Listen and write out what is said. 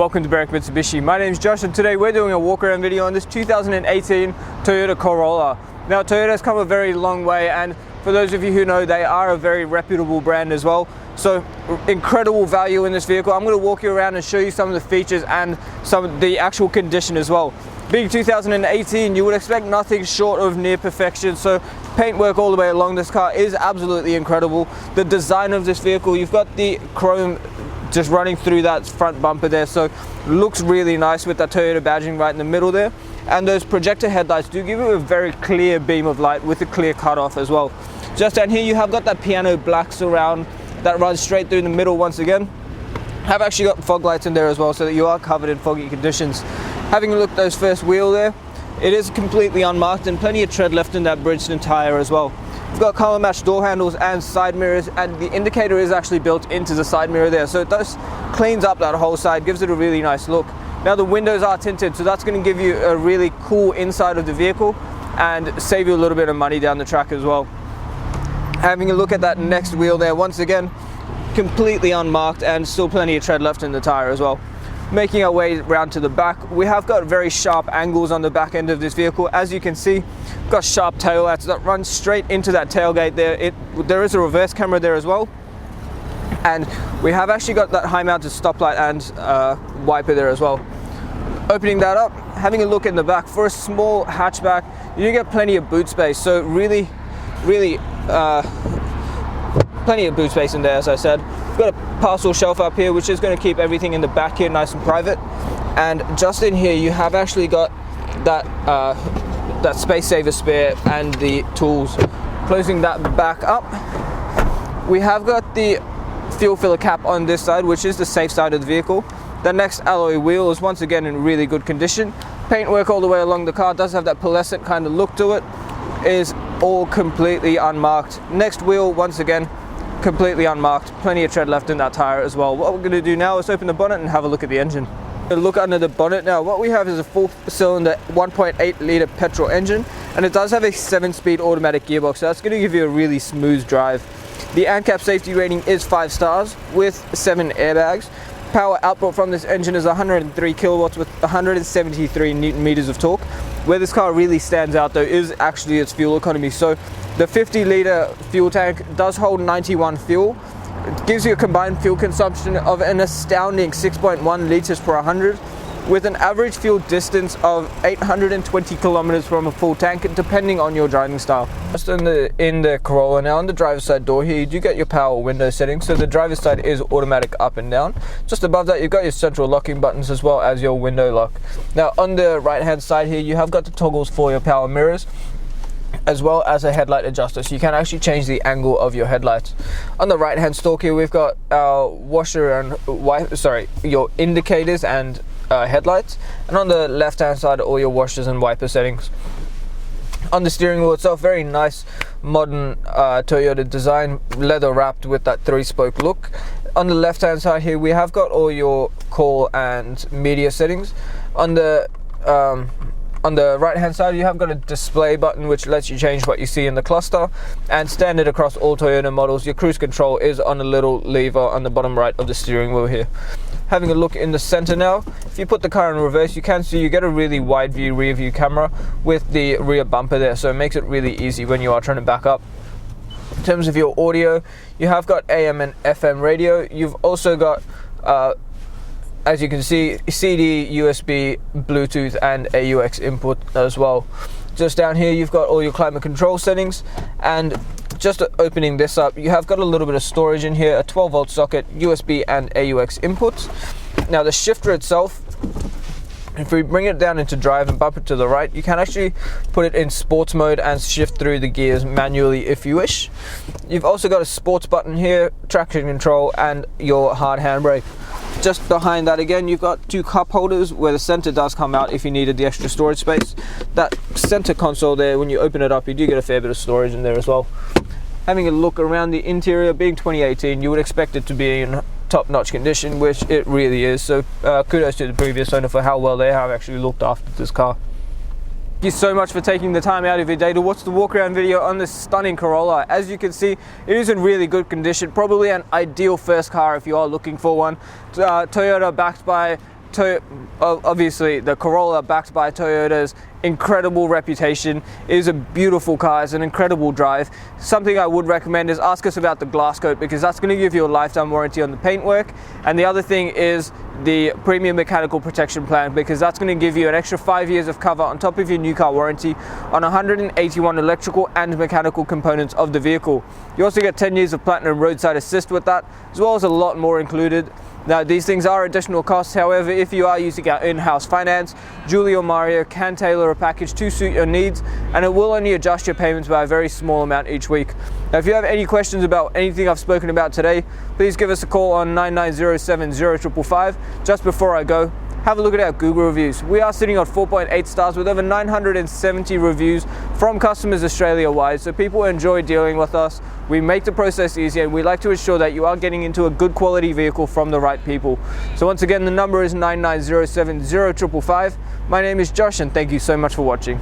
welcome to Berwick Mitsubishi. My name is Josh and today we're doing a walk around video on this 2018 Toyota Corolla. Now Toyota has come a very long way, and for those of you who know, they are a very reputable brand as well. So incredible value in this vehicle. I'm going to walk you around and show you some of the features and some of the actual condition as well. Being 2018, you would expect nothing short of near perfection, so paintwork all the way along this car is absolutely incredible. The design of this vehicle, you've got the chrome just running through that front bumper there, so looks really nice with that Toyota badging right in the middle there. And those projector headlights do give you a very clear beam of light with a clear cutoff as well. Just down here you have got that piano black surround that runs straight through the middle once again. Have actually got fog lights in there as well, so that you are covered in foggy conditions. Having a look at those first wheel there, it is completely unmarked and plenty of tread left in that Bridgestone tyre as well. We've got color matched door handles and side mirrors, and the indicator is actually built into the side mirror there, so it does cleans up that whole side, gives it a really nice look. Now the windows are tinted, so that's going to give you a really cool inside of the vehicle and save you a little bit of money down the track as well. Having a look at that next wheel there, once again completely unmarked and still plenty of tread left in the tyre as well. Making our way around to the back, we have got very sharp angles on the back end of this vehicle. As you can see, we've got sharp tail lights that run straight into that tailgate there. There is a reverse camera there as well, and we have actually got that high mounted stoplight and wiper there as well. Opening that up, having a look in the back, for a small hatchback you do get plenty of boot space, so really plenty of boot space in there. As I said, we've got a parcel shelf up here which is going to keep everything in the back here nice and private, and just in here you have actually got that space saver spare and the tools. Closing that back up, we have got the fuel filler cap on this side, which is the safe side of the vehicle. The next alloy wheel is once again in really good condition. Paintwork all the way along the car does have that pearlescent kind of look to it, is all completely unmarked. Next wheel, once again completely unmarked, plenty of tread left in that tire as well. What we're going to do now is open the bonnet and have a look at the engine. Look under the bonnet now. What we have is a 4-cylinder 1.8 litre petrol engine, and it does have a 7-speed automatic gearbox, so that's going to give you a really smooth drive. The ANCAP safety rating is 5 stars with 7 airbags. Power output from this engine is 103 kilowatts with 173 newton meters of torque. Where this car really stands out though is actually its fuel economy. So the 50-litre fuel tank does hold 91 fuel. It gives you a combined fuel consumption of an astounding 6.1 litres per 100, with an average fuel distance of 820 kilometers from a full tank, depending on your driving style. Just in the Corolla now, on the driver's side door here, you do get your power window settings, so the driver's side is automatic up and down. Just above that, you've got your central locking buttons as well as your window lock. Now on the right hand side here, you have got the toggles for your power mirrors, as well as a headlight adjuster, so you can actually change the angle of your headlights. On the right hand stalk here, we've got our washer and your indicators and headlights, and on the left hand side all your washers and wiper settings. On the steering wheel itself, very nice modern Toyota design, leather wrapped with that 3-spoke look. On the left hand side here we have got all your call and media settings. On the right hand side you have got a display button which lets you change what you see in the cluster, and standard across all Toyota models, your cruise control is on a little lever on the bottom right of the steering wheel here. Having a look in the center now, if you put the car in reverse, you can see you get a really wide view rear view camera with the rear bumper there, so it makes it really easy when you are trying to back up. In terms of your audio, you have got AM and FM radio. You've also got as you can see, CD, USB, Bluetooth and AUX input as well. Just down here you've got all your climate control settings, and just opening this up, you have got a little bit of storage in here, a 12-volt socket, USB and AUX inputs. Now the shifter itself, if we bring it down into drive and bump it to the right, you can actually put it in sports mode and shift through the gears manually if you wish. You've also got a sports button here, traction control and your hard handbrake. Just behind that again, you've got 2 cup holders where the center does come out if you needed the extra storage space. That center console there, when you open it up, you do get a fair bit of storage in there as well. Having a look around the interior, being 2018, you would expect it to be in top-notch condition, which it really is. So kudos to the previous owner for how well they have actually looked after this car. Thank you so much for taking the time out of your day to watch the walk around video on this stunning Corolla. As you can see, it is in really good condition, probably an ideal first car if you are looking for one. Toyota backed by obviously the Corolla, backed by Toyota's incredible reputation, is a beautiful car. It's an incredible drive. Something I would recommend is ask us about the glass coat, because that's going to give you a lifetime warranty on the paintwork. And the other thing is the premium mechanical protection plan, because that's going to give you an extra 5 years of cover on top of your new car warranty on 181 electrical and mechanical components of the vehicle. You also get 10 years of platinum roadside assist with that, as well as a lot more included. Now, these things are additional costs. However, if you are using our in-house finance, Julie or Mario can tailor a package to suit your needs, and it will only adjust your payments by a very small amount each week. Now, if you have any questions about anything I've spoken about today, please give us a call on 99070555. Just before I go, have a look at our Google reviews. We are sitting on 4.8 stars with over 970 reviews from customers Australia-wide, so people enjoy dealing with us. We make the process easier, and we like to ensure that you are getting into a good quality vehicle from the right people. So once again, the number is 99070555. My name is Josh, and thank you so much for watching.